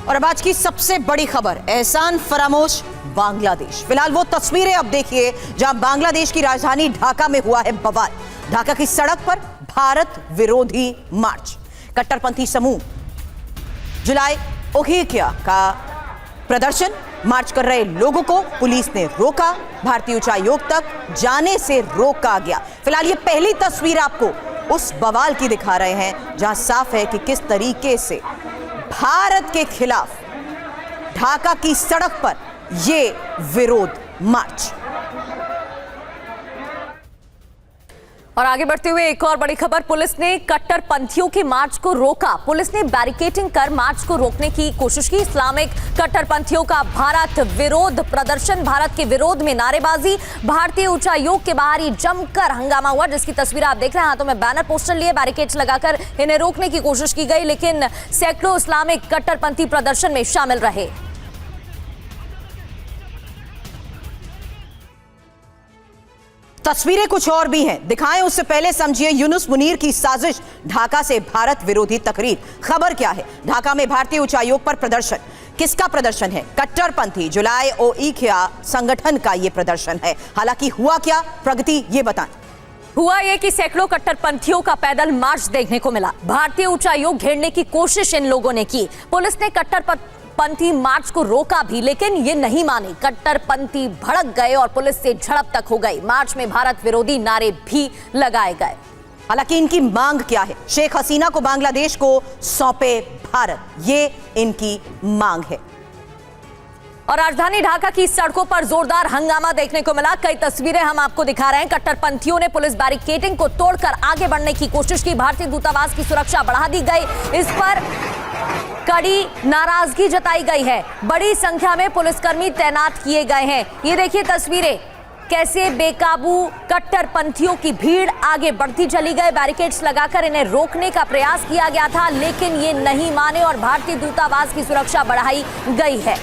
और अब आज की सबसे बड़ी खबर, एहसान फरामोश बांग्लादेश। फिलहाल वो तस्वीरें अब देखिए जहां बांग्लादेश की राजधानी ढाका में हुआ है बवाल। ढाका की सड़क पर भारत विरोधी मार्च। कट्टरपंथी समूह जुलाई ओहिकिया का प्रदर्शन, मार्च कर रहे लोगों को पुलिस ने रोका, भारतीय उच्चायोग तक जाने से रोका गया। फिलहाल ये पहली तस्वीर आपको उस बवाल की दिखा रहे हैं जहां साफ है कि किस तरीके से भारत के खिलाफ ढाका की सड़क पर ये विरोध मार्च। और आगे बढ़ते हुए एक और बड़ी खबर, पुलिस ने कट्टरपंथियों के मार्च को रोका। पुलिस ने बैरिकेडिंग कर मार्च को रोकने की कोशिश की। इस्लामिक कट्टरपंथियों का भारत विरोध प्रदर्शन, भारत के विरोध में नारेबाजी, भारतीय उच्चायोग के बाहर ही जमकर हंगामा हुआ, जिसकी तस्वीर आप देख रहे हैं। हाथों में बैनर पोस्टर लिए बैरिकेड्स लगाकर इन्हें रोकने की कोशिश की गई, लेकिन सैकड़ों इस्लामिक कट्टरपंथी प्रदर्शन में शामिल रहे। तस्वीरें कुछ और भी हैं, दिखाएं उससे पहले समझिए यूनुस मुनीर की साजिश, ढाका से भारत विरोधी तकरीर। खबर क्या है? ढाका में भारतीय उच्चायोग पर प्रदर्शन। किसका प्रदर्शन है? कट्टरपंथी जुलाई ओहिकिया संगठन का यह प्रदर्शन है। हालांकि हुआ क्या, प्रगति ये बताएं। हुआ यह कि सैकड़ों कट्टरपंथियों का पैदल मार्च देखने को मिला। भारतीय उच्चायोग घेरने की कोशिश इन लोगों ने की। पुलिस ने कट्टरपंथी मार्च को रोका भी, लेकिन ये नहीं माने। कट्टरपंथी भड़क गए और पुलिस से झड़प तक हो गई। मार्च में भारत विरोधी नारे भी लगाए गए। हालांकि इनकी मांग क्या है? शेख हसीना को बांग्लादेश को सौंपे भारत, ये इनकी मांग है। और राजधानी ढाका की सड़कों पर जोरदार हंगामा देखने को मिला। कई तस्वीरें हम आपको दिखा रहे हैं। कट्टरपंथियों ने पुलिस बैरिकेडिंग को तोड़कर आगे बढ़ने की कोशिश की। भारतीय दूतावास की सुरक्षा बढ़ा दी गई। इस पर कड़ी नाराजगी जताई गई है। बड़ी संख्या में पुलिसकर्मी तैनात किए गए हैं। ये देखिए तस्वीरें, कैसे बेकाबू कट्टरपंथियों की भीड़ आगे बढ़ती चली गई। बैरिकेड्स लगाकर इन्हें रोकने का प्रयास किया गया था, लेकिन ये नहीं माने और भारतीय दूतावास की सुरक्षा बढ़ाई गई है।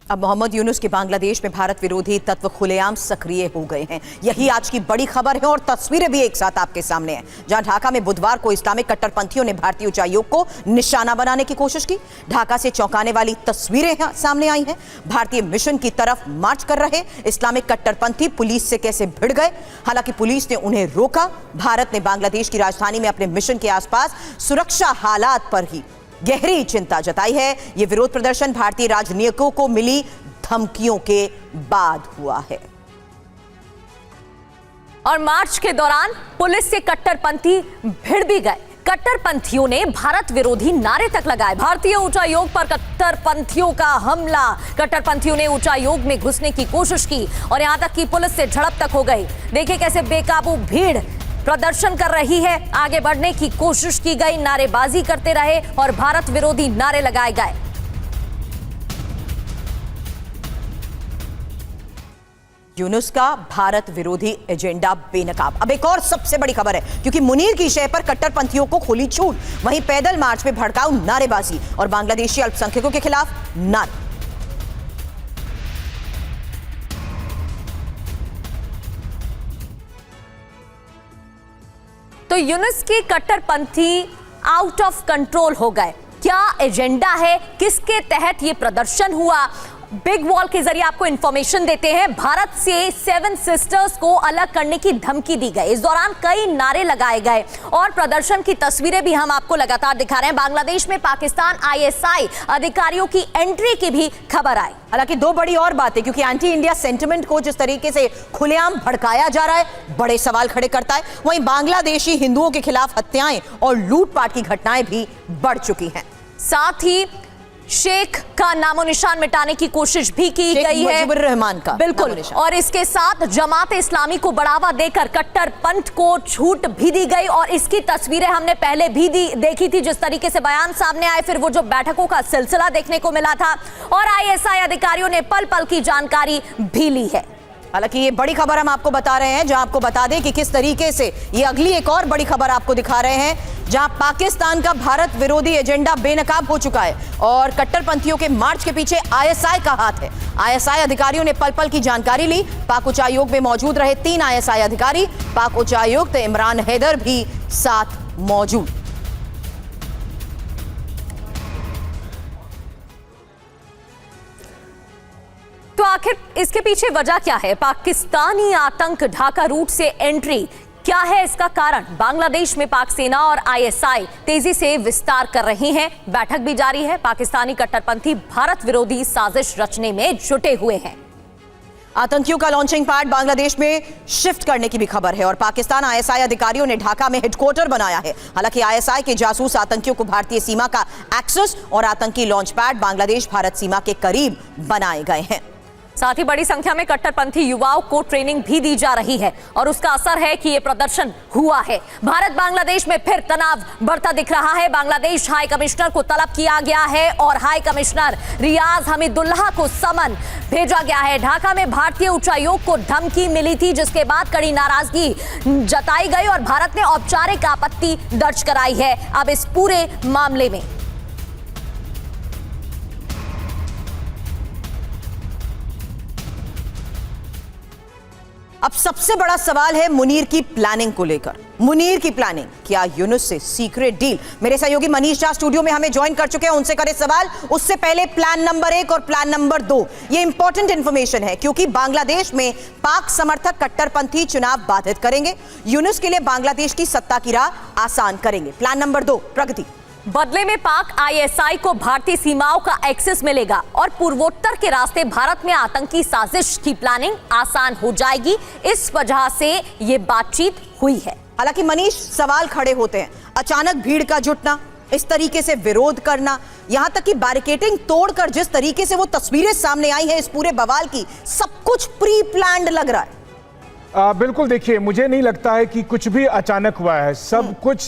अब मोहम्मद यूनुस के बांग्लादेश में भारत विरोधी तत्व खुलेआम सक्रिय हो गए हैं। यही आज की बड़ी खबर है और तस्वीरें भी एक साथ आपके सामने हैं, जहां ढाका में बुधवार को इस्लामिक कट्टरपंथियों ने भारतीय उच्चायोग को निशाना बनाने की कोशिश की। ढाका से चौंकाने वाली तस्वीरें सामने आई हैं। भारतीय मिशन की तरफ मार्च कर रहे इस्लामिक कट्टरपंथी पुलिस से कैसे भिड़ गए। हालांकि पुलिस ने उन्हें रोका। भारत ने बांग्लादेश की राजधानी में अपने मिशन के आसपास सुरक्षा हालात पर ही गहरी चिंता जताई है। यह विरोध प्रदर्शन भारतीय राजनयिकों को मिली धमकियों के बाद हुआ है। और मार्च के दौरान पुलिस से कट्टरपंथी भिड़ भी गए। कट्टरपंथियों ने भारत विरोधी नारे तक लगाए। भारतीय उच्चायोग पर कट्टरपंथियों का हमला। कट्टरपंथियों ने उच्चायोग में घुसने की कोशिश की और यहां तक कि पुलिस से झड़प तक हो गई। देखिए कैसे बेकाबू भीड़ प्रदर्शन कर रही है। आगे बढ़ने की कोशिश की गई, नारेबाजी करते रहे और भारत विरोधी नारे लगाए गए। यूनुस का भारत विरोधी एजेंडा बेनकाब। अब एक और सबसे बड़ी खबर है, क्योंकि मुनीर की शय पर कट्टरपंथियों को खुली छूट। वहीं पैदल मार्च में भड़काऊ नारेबाजी और बांग्लादेशी अल्पसंख्यकों के खिलाफ नारे। तो यूनुस के कट्टरपंथी आउट ऑफ कंट्रोल हो गए। क्या एजेंडा है, किसके तहत ये प्रदर्शन हुआ, बिग वॉल के जरिए आपको इंफॉर्मेशन देते हैं। भारत से 7 सिस्टर्स को अलग करने की धमकी दी गई। इस दौरान कई नारे लगाए गए और प्रदर्शन की तस्वीरें भी हम आपको लगातार दिखा रहे हैं। बांग्लादेश में पाकिस्तान ISI अधिकारियों की एंट्री की भी खबर आई। हालांकि दो बड़ी और बातें, क्योंकि एंटी इंडिया सेंटिमेंट को जिस तरीके से खुलेआम भड़काया जा रहा है, बड़े सवाल खड़े करता है। वहीं बांग्लादेशी हिंदुओं के खिलाफ हत्याएं और लूटपाट की घटनाएं भी बढ़ चुकी हैं। साथ ही शेख का नामो निशान मिटाने की कोशिश भी की गई है, रहमान का बिल्कुल। और इसके साथ जमात इस्लामी को बढ़ावा देकर कट्टरपंथ को छूट भी दी गई। और इसकी तस्वीरें हमने पहले भी देखी थी, जिस तरीके से बयान सामने आए, फिर वो जो बैठकों का सिलसिला देखने को मिला था। और ISI अधिकारियों ने पल पल की जानकारी भी ली है। हालांकि ये बड़ी खबर हम आपको बता रहे हैं, जहां आपको बता दें कि किस तरीके से ये अगली एक और बड़ी खबर आपको दिखा रहे हैं, जहां पाकिस्तान का भारत विरोधी एजेंडा बेनकाब हो चुका है और कट्टरपंथियों के मार्च के पीछे ISI का हाथ है। ISI अधिकारियों ने पल पल की जानकारी ली। पाक उच्चायोग में मौजूद रहे 3 ISI अधिकारी, पाक उच्चायुक्त इमरान हैदर भी साथ मौजूद। आखिर इसके पीछे वजह क्या है? पाकिस्तानी आतंक ढाका रूट से एंट्री, क्या है इसका कारण? बांग्लादेश में पाक सेना और आईएसआई तेजी से विस्तार कर रही हैं। बैठक भी जारी है। पाकिस्तानी कट्टरपंथी भारत विरोधी साजिश रचने में जुटे हुए हैं। आतंकियों का लॉन्चिंग पैड बांग्लादेश में शिफ्ट करने की भी खबर है और पाकिस्तान आईएसआई अधिकारियों ने ढाका में हेडक्वार्टर बनाया है। हालांकि आईएसआई के जासूस आतंकियों को भारतीय सीमा का एक्सेस और आतंकी लॉन्च पैड बांग्लादेश भारत सीमा के करीब बनाए गए हैं। साथ ही बड़ी संख्या में कट्टरपंथी युवाओं को ट्रेनिंग भी दी जा रही है और उसका असर है कि यह प्रदर्शन हुआ है। भारत बांग्लादेश में फिर तनाव बढ़ता दिख रहा है। बांग्लादेश हाई कमिश्नर को तलब किया गया है और हाई कमिश्नर रियाज हमीदुल्लाह को समन भेजा गया है। ढाका में भारतीय उच्चायोग को धमकी मिली थी, जिसके बाद कड़ी नाराजगी जताई गई और भारत ने औपचारिक आपत्ति दर्ज कराई है। अब इस पूरे मामले में अब सबसे बड़ा सवाल है मुनीर की प्लानिंग को लेकर। मुनीर की प्लानिंग, क्या यूनुस से सीक्रेट डील? मेरे सहयोगी मनीष झा स्टूडियो में हमें ज्वाइन कर चुके हैं, उनसे करें सवाल। उससे पहले प्लान नंबर 1 और प्लान नंबर 2, ये इंपॉर्टेंट इंफॉर्मेशन है क्योंकि बांग्लादेश में पाक समर्थक कट्टरपंथी चुनाव बाधित करेंगे, यूनुस के लिए बांग्लादेश की सत्ता की राह आसान करेंगे। प्लान नंबर 2, प्रगति। बदले में पाक आईएसआई को भारतीय सीमाओं का एक्सेस मिलेगा और पूर्वोत्तर के रास्ते भारत में आतंकी साजिश की प्लानिंग आसान हो जाएगी। इस वजह से ये बातचीत हुई है। हालांकि मनीष, सवाल खड़े होते हैं। अचानक भीड़ का जुटना, इस तरीके से विरोध करना, यहां तक कि बैरिकेडिंग तोड़कर जिस तरीके से वो तस्वीरें सामने आई है इस पूरे बवाल की, सब कुछ प्री प्लान्ड लग रहा है। बिल्कुल, देखिए, मुझे नहीं लगता है कि कुछ भी अचानक हुआ है। सब कुछ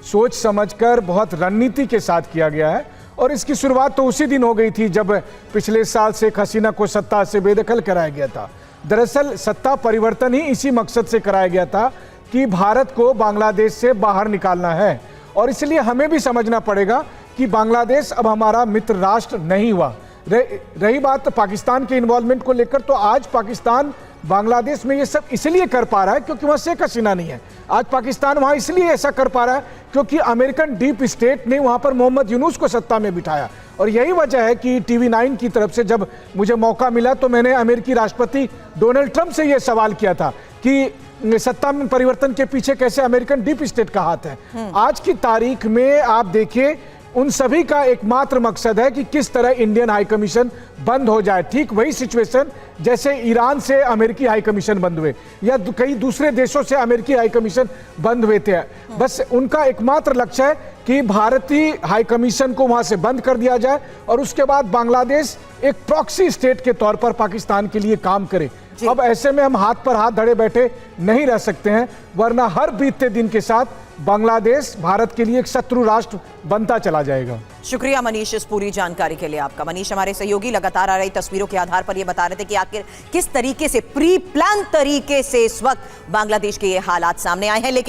सोच समझकर बहुत रणनीति के साथ किया गया है और इसकी शुरुआत तो उसी दिन हो गई थी जब पिछले साल शेख हसीना को सत्ता से बेदखल कराया गया था। दरअसल सत्ता परिवर्तन ही इसी मकसद से कराया गया था कि भारत को बांग्लादेश से बाहर निकालना है और इसलिए हमें भी समझना पड़ेगा कि बांग्लादेश अब हमारा मित्र राष्ट्र नहीं हुआ। रही बात पाकिस्तान के इन्वॉल्वमेंट को लेकर, तो आज पाकिस्तान बांग्लादेश में ये सब इसलिए कर पा रहा है क्योंकि वहाँ शेख हसीना नहीं है। आज पाकिस्तान वहाँ इसलिए ऐसा कर पा रहा है क्योंकि अमेरिकन डीप स्टेट ने वहाँ पर मोहम्मद यूनुस को सत्ता में बिठाया। और यही वजह है कि TV9 की तरफ से जब मुझे मौका मिला तो मैंने अमेरिकी राष्ट्रपति डोनाल्ड ट्रंप से ये सवाल किया था कि सत्ता में परिवर्तन के पीछे कैसे अमेरिकन डीप स्टेट का हाथ है। आज की तारीख में आप देखिए, उन सभी का एकमात्र मकसद है कि किस तरह इंडियन हाई कमीशन बंद हो जाए। ठीक वही सिचुएशन जैसे ईरान से अमेरिकी हाई कमीशन बंद हुए या कई दूसरे देशों से अमेरिकी हाई कमीशन बंद हुए थे। बस उनका एकमात्र लक्ष्य है कि भारतीय हाई कमीशन को वहां से बंद कर दिया जाए और उसके बाद बांग्लादेश एक प्रॉक्सी स्टेट के तौर पर पाकिस्तान के लिए काम करे। अब ऐसे में हम हाथ पर हाथ धरे बैठे नहीं रह सकते हैं, वरना हर बीतते दिन के साथ बांग्लादेश भारत के लिए एक शत्रु राष्ट्र बनता चला जाएगा। शुक्रिया मनीष इस पूरी जानकारी के लिए आपका। मनीष हमारे सहयोगी लगातार आ रही तस्वीरों के आधार पर यह बता रहे थे कि आखिर किस तरीके से प्री प्लान तरीके से इस वक्त बांग्लादेश के ये हालात सामने आए हैं। लेकिन